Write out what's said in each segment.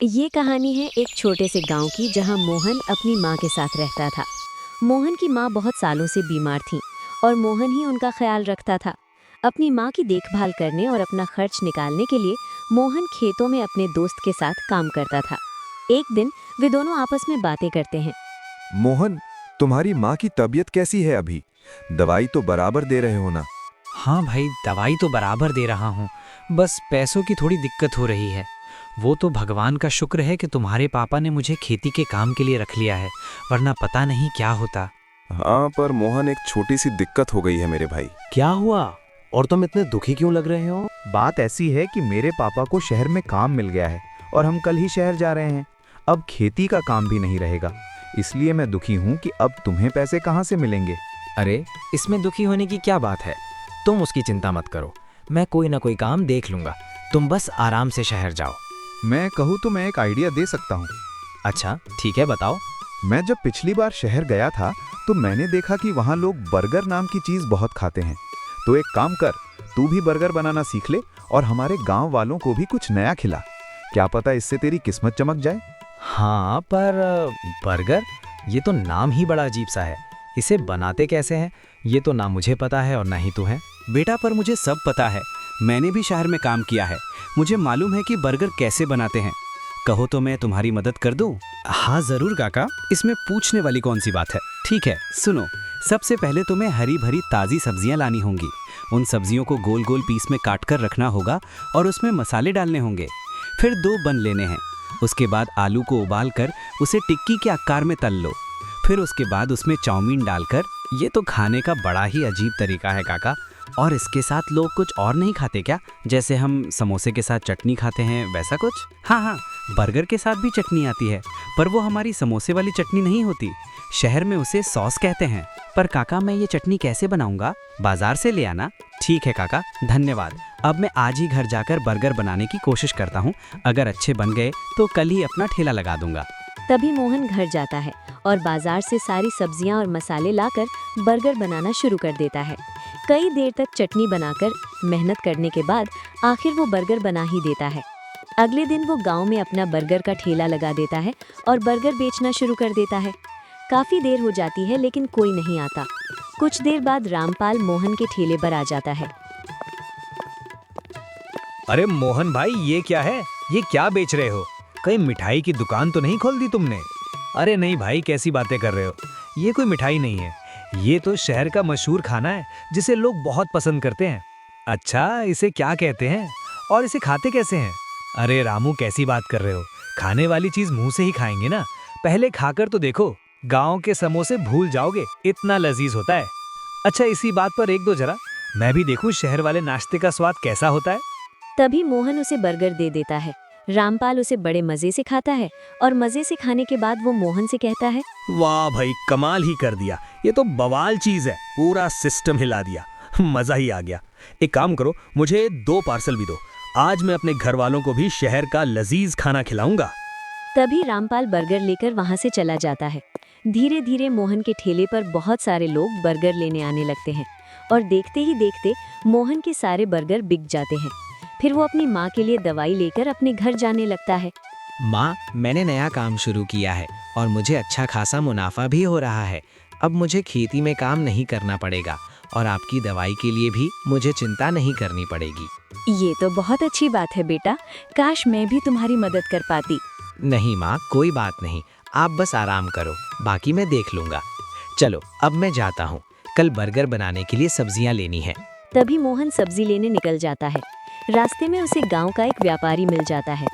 ये कहानी है एक छोटे से गांव की जहां मोहन अपनी माँ के साथ रहता था। मोहन की माँ बहुत सालों से बीमार थी और मोहन ही उनका ख्याल रखता था। अपनी माँ की देखभाल करने और अपना खर्च निकालने के लिए मोहन खेतों में अपने दोस्त के साथ काम करता था। एक दिन वे दोनों आपस में बातें करते हैं। मोहन, तुम्हारी माँ की तबीयत कैसी है अभी? दवाई तो बराबर दे रहे हो ना? हाँ भाई, दवाई तो बराबर दे रहा हूँ। बस पैसों की थोड़ी दिक्कत हो रही है। वो तो भगवान का शुक्र है कि तुम्हारे पापा ने मुझे खेती के काम के लिए रख लिया है, वरना पता नहीं क्या होता। हाँ, पर मोहन एक छोटी सी दिक्कत हो गई है मेरे भाई। क्या हुआ? और तुम इतने दुखी क्यों लग रहे हो? बात ऐसी है कि मेरे पापा को शहर में काम मिल गया है और हम कल ही शहर जा रहे हैं। अब खेती का काम भी नहीं रहेगा, इसलिए मैं दुखी हूँ कि अब तुम्हें पैसे कहाँ से मिलेंगे। अरे, इसमें दुखी होने की क्या बात है? तुम उसकी चिंता मत करो, मैं कोई ना कोई काम देख लूंगा। तुम बस आराम से शहर जाओ। मैं कहूँ तो मैं एक आइडिया दे सकता हूँ। अच्छा, ठीक है, बताओ। मैं जब पिछली बार शहर गया था तो मैंने देखा कि वहाँ लोग बर्गर नाम की चीज़ बहुत खाते हैं। तो एक काम कर, तू भी बर्गर बनाना सीख ले और हमारे गांव वालों को भी कुछ नया खिला। क्या पता इससे तेरी किस्मत चमक जाए। हाँ, पर बर्गर, ये तो नाम ही बड़ा अजीब सा है। इसे बनाते कैसे हैं, ये तो ना मुझे पता है और ना ही तू है। बेटा, पर मुझे सब पता है। मैंने भी शहर में काम किया है। मुझे मालूम है कि बर्गर कैसे बनाते हैं। कहो तो मैं तुम्हारी मदद कर दूं? हाँ जरूर काका, इसमें पूछने वाली कौन सी बात है। ठीक है, सुनो। सबसे पहले तुम्हें हरी भरी ताज़ी सब्जियां लानी होंगी। उन सब्जियों को गोल गोल पीस में काट कर रखना होगा और उसमें मसाले डालने होंगे। फिर 2 बन लेने हैं। उसके बाद आलू को उबाल कर उसे टिक्की के आकार में तल लो। फिर उसके बाद उसमें चाउमीन डालकर, ये तो खाने का बड़ा ही अजीब तरीका है काका। और इसके साथ लोग कुछ और नहीं खाते क्या? जैसे हम समोसे के साथ चटनी खाते हैं, वैसा कुछ? हाँ हाँ, बर्गर के साथ भी चटनी आती है, पर वो हमारी समोसे वाली चटनी नहीं होती। शहर में उसे सॉस कहते हैं। पर काका, मैं ये चटनी कैसे बनाऊंगा? बाजार से ले आना। ठीक है काका, धन्यवाद। अब मैं आज ही घर जाकर बर्गर बनाने की कोशिश करता हूँ। अगर अच्छे बन गए तो कल ही अपना ठेला लगा दूंगा। तभी मोहन घर जाता है और बाजार से सारी सब्जियां और मसाले लाकर बर्गर बनाना शुरू कर देता है। कई देर तक चटनी बनाकर मेहनत करने के बाद आखिर वो बर्गर बना ही देता है। अगले दिन वो गांव में अपना बर्गर का ठेला लगा देता है और बर्गर बेचना शुरू कर देता है। काफी देर हो जाती है लेकिन कोई नहीं आता। कुछ देर बाद रामपाल मोहन के ठेले पर आ जाता है। अरे मोहन भाई, ये क्या है? ये क्या बेच रहे हो? कहीं मिठाई की दुकान तो नहीं खोल दी तुमने? अरे नहीं भाई, कैसी बातें कर रहे हो? ये कोई मिठाई नहीं है, ये तो शहर का मशहूर खाना है जिसे लोग बहुत पसंद करते हैं। अच्छा, इसे क्या कहते हैं और इसे खाते कैसे हैं? अरे रामू, कैसी बात कर रहे हो? खाने वाली चीज मुंह से ही खाएंगे ना, पहले खाकर तो देखो। गांव के समोसे भूल जाओगे, इतना लजीज होता है। अच्छा, इसी बात पर एक दो जरा, मैं भी देखूं शहर वाले नाश्ते का स्वाद कैसा होता है। तभी मोहन उसे बर्गर दे देता है। रामपाल उसे बड़े मजे से खाता है और मजे से खाने के बाद वो मोहन से कहता है, वाह भाई, कमाल ही कर दिया। ये तो बवाल चीज है, पूरा सिस्टम हिला दिया। मजा ही आ गया। एक काम करो, मुझे 2 पार्सल भी दो। आज मैं अपने घर वालों को भी शहर का लजीज खाना खिलाऊंगा। तभी रामपाल बर्गर लेकर वहां से चला जाता है। धीरे धीरे मोहन के ठेले पर बहुत सारे लोग बर्गर लेने आने लगते हैं और देखते ही देखते मोहन के सारे बर्गर बिक जाते हैं। फिर वो अपनी माँ के लिए दवाई लेकर अपने घर जाने लगता है। माँ, मैंने नया काम शुरू किया है और मुझे अच्छा खासा मुनाफा भी हो रहा है। अब मुझे खेती में काम नहीं करना पड़ेगा और आपकी दवाई के लिए भी मुझे चिंता नहीं करनी पड़ेगी। ये तो बहुत अच्छी बात है बेटा, काश मैं भी तुम्हारी मदद कर पाती। नहीं माँ, कोई बात नहीं, आप बस आराम करो, बाकी मैं देख लूंगा। चलो, अब मैं जाता हूँ, कल बर्गर बनाने के लिए सब्जियाँ लेनी है। तभी मोहन सब्जी लेने निकल जाता है। रास्ते में उसे गांव का एक व्यापारी मिल जाता है।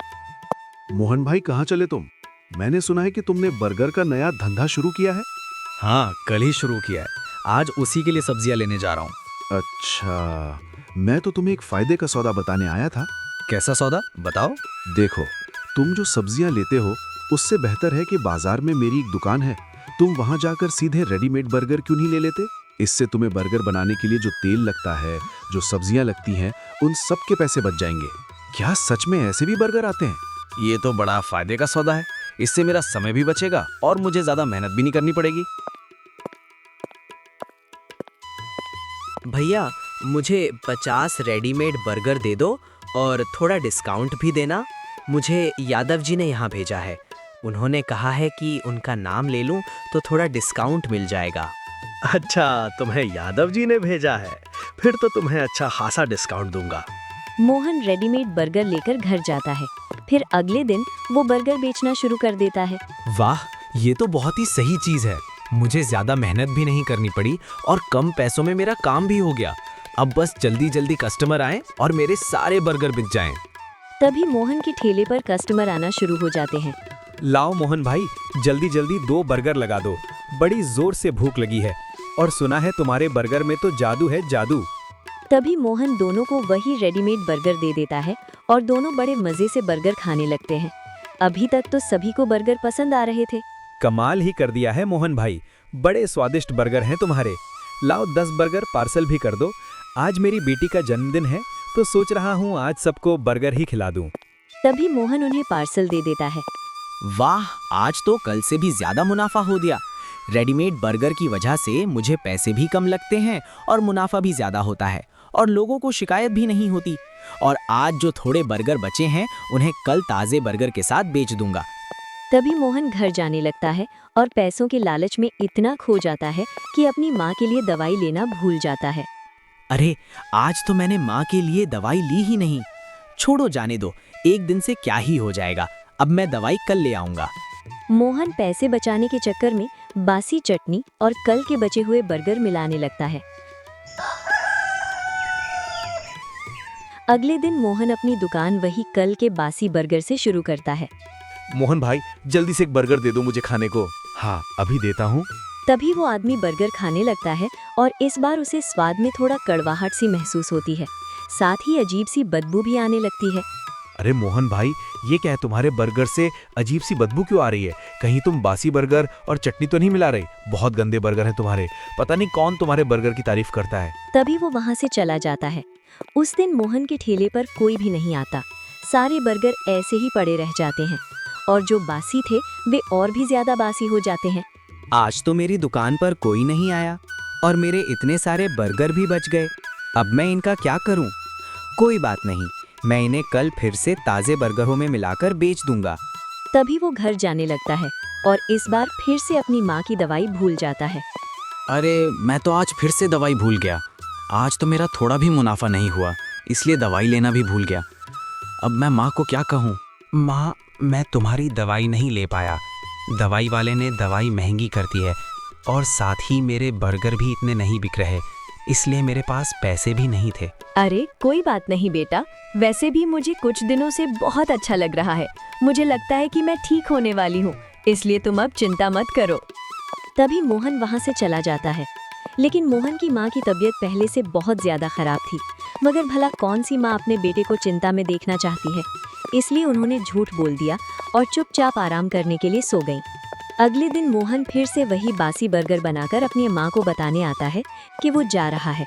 मोहन भाई, कहाँ चले तुम? मैंने सुना है कि तुमने बर्गर का नया धंधा शुरू किया है। हाँ, कल ही शुरू किया है। आज उसी के लिए सब्जियां लेने जा रहा हूँ। अच्छा, मैं तो तुम्हें एक फायदे का सौदा बताने आया था। कैसा सौदा, बताओ। देखो, तुम जो सब्जियां लेते हो उससे बेहतर है कि बाजार में मेरी एक दुकान है, तुम वहां जाकर सीधे रेडीमेड बर्गर क्यों नहीं ले लेते? इससे तुम्हें बर्गर बनाने के लिए जो तेल लगता है, जो सब्जियां लगती हैं, उन सब के पैसे बच जाएंगे। क्या सच में ऐसे भी बर्गर आते हैं? ये तो बड़ा फायदे का सौदा है। इससे मेरा समय भी बचेगा और मुझे ज्यादा मेहनत भी नहीं करनी पड़ेगी। भैया, मुझे 50 रेडीमेड बर्गर दे दो और थोड़ा डिस्काउंट भी देना। मुझे यादव जी ने यहाँ भेजा है। उन्होंने कहा है कि उनका नाम ले लूँ तो थोड़ा डिस्काउंट मिल जाएगा। अच्छा, तुम्हें यादव जी ने भेजा है, फिर तो तुम्हें अच्छा खासा डिस्काउंट दूंगा। मोहन रेडीमेड बर्गर लेकर घर जाता है। फिर अगले दिन वो बर्गर बेचना शुरू कर देता है। वाह, ये तो बहुत ही सही चीज है। मुझे ज्यादा मेहनत भी नहीं करनी पड़ी और कम पैसों में मेरा काम भी हो गया। अब बस जल्दी जल्दी कस्टमर आए और मेरे सारे बर्गर बिक जाएं। तभी मोहन के ठेले पर कस्टमर आना शुरू हो जाते हैं। लाओ मोहन भाई, जल्दी जल्दी 2 बर्गर लगा दो। बड़ी जोर से भूख लगी है और सुना है तुम्हारे बर्गर में तो जादू है, जादू। तभी मोहन दोनों को वही रेडीमेड बर्गर दे देता है और दोनों बड़े मजे से बर्गर खाने लगते हैं। अभी तक तो सभी को बर्गर पसंद आ रहे थे। कमाल ही कर दिया है मोहन भाई, बड़े स्वादिष्ट बर्गर हैं तुम्हारे। लाओ 10 बर्गर पार्सल भी कर दो। आज मेरी बेटी का जन्मदिन है तो सोच रहा हूँ आज सबको बर्गर ही खिला दूँ। तभी मोहन उन्हें पार्सल दे देता है। वाह, आज तो कल से भी ज्यादा मुनाफा हो गया। रेडीमेड बर्गर की वजह से मुझे पैसे भी कम लगते हैं और मुनाफा भी ज्यादा होता है और लोगों को शिकायत भी नहीं होती। और आज जो थोड़े बर्गर बचे हैं उन्हें कल ताजे बर्गर के साथ बेच दूंगा। तभी मोहन घर जाने लगता है और पैसों के लालच में इतना खो जाता है कि अपनी माँ के लिए दवाई लेना भूल जाता है। अरे, आज तो मैंने माँ के लिए दवाई ली ही नहीं। छोड़ो, जाने दो, एक दिन से क्या ही हो जाएगा। अब मैं दवाई कल ले आऊंगा। मोहन पैसे बचाने के चक्कर में बासी चटनी और कल के बचे हुए बर्गर मिलाने लगता है। अगले दिन मोहन अपनी दुकान वही कल के बासी बर्गर से शुरू करता है। मोहन भाई, जल्दी से एक बर्गर दे दो मुझे खाने को। हाँ, अभी देता हूँ। तभी वो आदमी बर्गर खाने लगता है और इस बार उसे स्वाद में थोड़ा कड़वाहट सी महसूस होती है। साथ ही अजीब सी बदबू भी आने लगती है। अरे मोहन भाई, ये क्या है, तुम्हारे बर्गर से अजीब सी बदबू क्यों आ रही है? कहीं तुम बासी बर्गर और चटनी तो नहीं मिला रहे? बहुत गंदे बर्गर हैं तुम्हारे। पता नहीं कौन तुम्हारे बर्गर की तारीफ करता है। तभी वो वहाँ से चला जाता है। उस दिन मोहन के ठेले पर कोई भी नहीं आता। सारे बर्गर ऐसे ही पड़े रह जाते हैं और जो बासी थे वे और भी ज्यादा बासी हो जाते हैं। आज तो मेरी दुकान पर कोई नहीं आया और मेरे इतने सारे बर्गर भी बच गए। अब मैं इनका क्या करूं? कोई बात नहीं, मैं इन्हें कल फिर से ताज़े बर्गरों में मिलाकर बेच दूंगा। तभी वो घर जाने लगता है और इस बार फिर से अपनी माँ की दवाई भूल जाता है। अरे, मैं तो आज फिर से दवाई भूल गया। आज तो मेरा थोड़ा भी मुनाफा नहीं हुआ, इसलिए दवाई लेना भी भूल गया। अब मैं माँ को क्या कहूँ? माँ, मैं तुम्हारी दवाई नहीं ले पाया। दवाई वाले ने दवाई महंगी कर दी है और साथ ही मेरे बर्गर भी इतने नहीं बिक रहे, इसलिए मेरे पास पैसे भी नहीं थे। अरे कोई बात नहीं बेटा, वैसे भी मुझे कुछ दिनों से बहुत अच्छा लग रहा है। मुझे लगता है कि मैं ठीक होने वाली हूँ, इसलिए तुम अब चिंता मत करो। तभी मोहन वहाँ से चला जाता है। लेकिन मोहन की माँ की तबीयत पहले से बहुत ज्यादा खराब थी, मगर भला कौन सी माँ अपने बेटे को चिंता में देखना चाहती है। इसलिए उन्होंने झूठ बोल दिया और चुपचाप आराम करने के लिए सो गईं। अगले दिन मोहन फिर से वही बासी बर्गर बनाकर अपनी माँ को बताने आता है कि वो जा रहा है।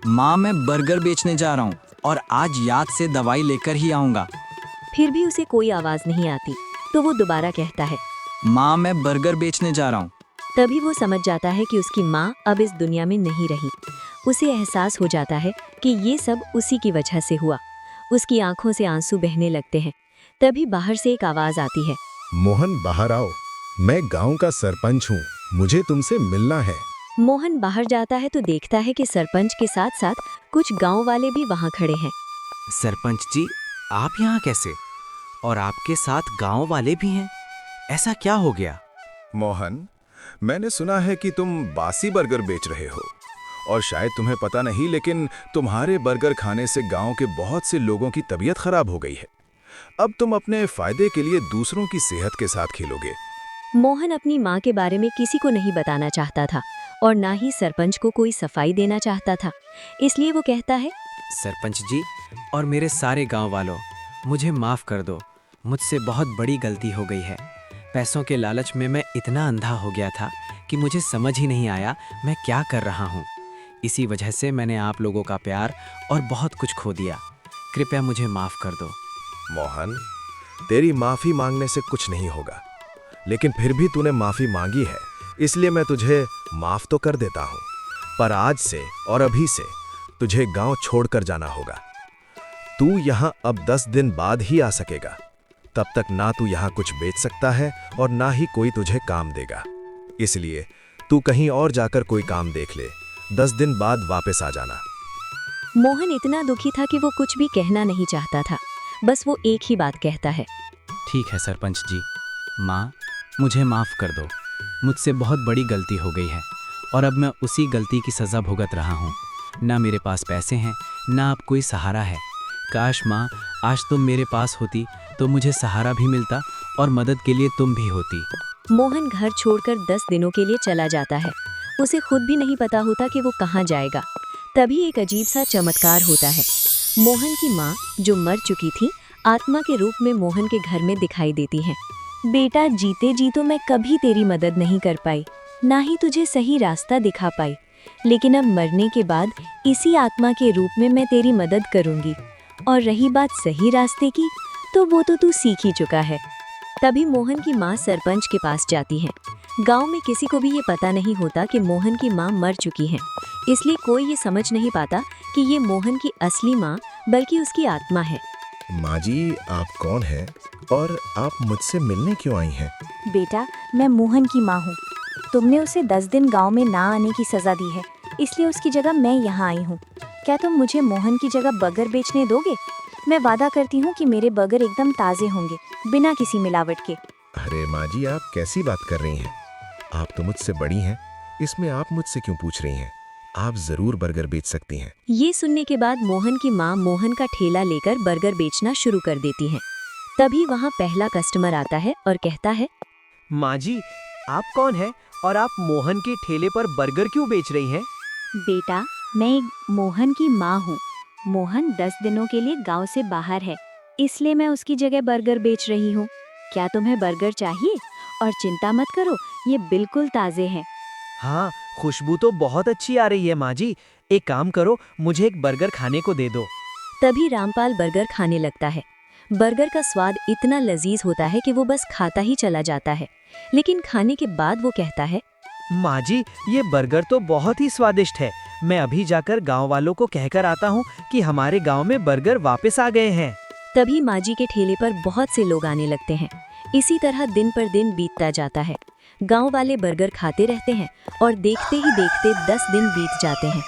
माँ, मैं बर्गर बेचने जा रहा हूँ और आज याद से दवाई लेकर ही आऊँगा। फिर भी उसे कोई आवाज नहीं आती, तो वो दोबारा कहता है, माँ, मैं बर्गर बेचने जा रहा हूँ। तभी वो समझ जाता है कि उसकी माँ अब इस दुनिया में नहीं रही। उसे एहसास हो जाता है कि ये सब उसी की वजह से हुआ। उसकी आंखों से आंसू बहने लगते हैं। तभी बाहर से एक आवाज आती है, मोहन बाहर आओ, मैं गांव का सरपंच हूँ, मुझे तुमसे मिलना है। मोहन बाहर जाता है तो देखता है कि सरपंच के साथ साथ कुछ गांव वाले भी वहाँ खड़े हैं। सरपंच जी, आप यहाँ कैसे? और आपके साथ गांव वाले भी हैं? ऐसा क्या हो गया? मोहन, मैंने सुना है कि तुम बासी बर्गर बेच रहे हो और शायद तुम्हें पता नहीं, लेकिन तुम्हारे बर्गर खाने से गांव के बहुत से लोगों की तबीयत खराब हो गई है। अब तुम अपने फायदे के लिए दूसरों की सेहत के साथ खेलोगे। मोहन अपनी माँ के बारे में किसी को नहीं बताना चाहता था और ना ही सरपंच को कोई सफाई देना चाहता था। इसलिए वो कहता है, सरपंच जी और मेरे सारे गांव वालों, मुझे माफ़ कर दो। मुझसे बहुत बड़ी गलती हो गई है। पैसों के लालच में मैं इतना अंधा हो गया था कि मुझे समझ ही नहीं आया मैं क्या कर रहा हूँ। इसी वजह से मैंने आप लोगों का प्यार और बहुत कुछ खो दिया। कृपया मुझे माफ़ कर दो। मोहन, तेरी माफी मांगने से कुछ नहीं होगा, लेकिन फिर भी तूने माफी मांगी है, इसलिए मैं तुझे माफ तो कर देता हूँ। पर आज से और अभी से तुझे गांव छोड़कर जाना होगा। तू यहाँ अब 10 दिन बाद ही आ सकेगा। तब तक ना तू यहाँ कुछ बेच सकता है और ना ही कोई तुझे काम देगा। इसलिए तू कहीं और जाकर कोई काम देख ले। 10 दिन बाद वापस आ जाना। मोहन इतना दुखी था कि वो कुछ भी कहना नहीं चाहता था। बस वो एक ही बात कहता है। ठीक है सरपंच जी। माँ, मुझे माफ़ कर दो। मुझसे बहुत बड़ी गलती हो गई है और अब मैं उसी गलती की सज़ा भुगत रहा हूँ। ना मेरे पास पैसे हैं, ना अब कोई सहारा है। काश माँ, आज तुम मेरे पास होती तो मुझे सहारा भी मिलता और मदद के लिए तुम भी होती। मोहन घर छोड़कर 10 दिनों के लिए चला जाता है। उसे खुद भी नहीं पता होता कि वो कहाँ जाएगा। तभी एक अजीब सा चमत्कार होता है। मोहन की माँ, जो मर चुकी थी, आत्मा के रूप में मोहन के घर में दिखाई देती है। बेटा, जीते जी तो मैं कभी तेरी मदद नहीं कर पाई, ना ही तुझे सही रास्ता दिखा पाई, लेकिन अब मरने के बाद इसी आत्मा के रूप में मैं तेरी मदद करूंगी। और रही बात सही रास्ते की, तो वो तो तू सीख ही चुका है। तभी मोहन की माँ सरपंच के पास जाती है। गांव में किसी को भी ये पता नहीं होता कि मोहन की माँ मर चुकी है, इसलिए कोई ये समझ नहीं पाता कि ये मोहन की असली माँ बल्कि उसकी आत्मा है। माँ जी, आप कौन हैं और आप मुझसे मिलने क्यों आई हैं? बेटा, मैं मोहन की माँ हूँ। तुमने उसे 10 दिन गांव में ना आने की सज़ा दी है, इसलिए उसकी जगह मैं यहाँ आई हूँ। क्या तुम मुझे मोहन की जगह बर्गर बेचने दोगे? मैं वादा करती हूँ कि मेरे बर्गर एकदम ताज़े होंगे, बिना किसी मिलावट के। अरे माँ जी, आप कैसी बात कर रही हैं? आप तो मुझसे बड़ी हैं, इसमें आप मुझसे क्यों पूछ रही हैं? आप जरूर बर्गर बेच सकती हैं। ये सुनने के बाद मोहन की माँ मोहन का ठेला लेकर बर्गर बेचना शुरू कर देती है। तभी वहाँ पहला कस्टमर आता है और कहता है, माँ जी, आप कौन हैं और आप मोहन के ठेले पर बर्गर क्यों बेच रही हैं? बेटा, मैं एक मोहन की माँ हूँ। मोहन 10 दिनों के लिए गांव से बाहर है, इसलिए मैं उसकी जगह बर्गर बेच रही हूँ। क्या तुम्हें बर्गर चाहिए? और चिंता मत करो, ये बिल्कुल ताज़े हैं। हाँ, खुशबू तो बहुत अच्छी आ रही है माँ जी। एक काम करो, मुझे एक बर्गर खाने को दे दो। तभी रामपाल बर्गर खाने लगता है। बर्गर का स्वाद इतना लजीज होता है कि वो बस खाता ही चला जाता है, लेकिन खाने के बाद वो कहता है, माँ जी, ये बर्गर तो बहुत ही स्वादिष्ट है। मैं अभी जाकर गांव वालों को कहकर आता हूँ कि हमारे गांव में बर्गर वापस आ गए हैं। तभी माँ जी के ठेले पर बहुत से लोग आने लगते हैं। इसी तरह दिन पर दिन बीतता जाता है। गांव वाले बर्गर खाते रहते हैं और देखते ही देखते 10 दिन बीत जाते हैं।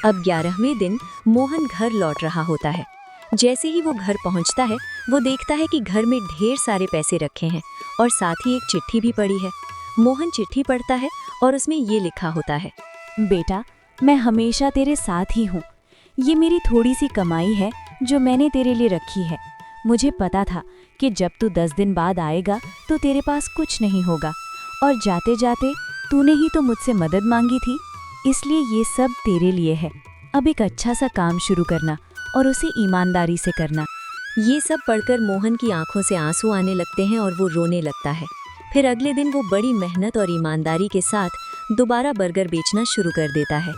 अब 11वें दिन मोहन घर लौट रहा होता है। जैसे ही वो घर पहुंचता है, वो देखता है कि घर में ढेर सारे पैसे रखे हैं और साथ ही एक चिट्ठी भी पड़ी है। मोहन चिट्ठी पढ़ता है और उसमें ये लिखा होता है, बेटा, मैं हमेशा तेरे साथ ही हूँ। ये मेरी थोड़ी सी कमाई है जो मैंने तेरे लिए रखी है। मुझे पता था कि जब तू 10 दिन बाद आएगा तो तेरे पास कुछ नहीं होगा, और जाते जाते तूने ही तो मुझसे मदद मांगी थी, इसलिए ये सब तेरे लिए है। अब एक अच्छा सा काम शुरू करना और उसे ईमानदारी से करना। ये सब पढ़कर मोहन की आंखों से आंसू आने लगते हैं और वो रोने लगता है। फिर अगले दिन वो बड़ी मेहनत और ईमानदारी के साथ दोबारा बर्गर बेचना शुरू कर देता है।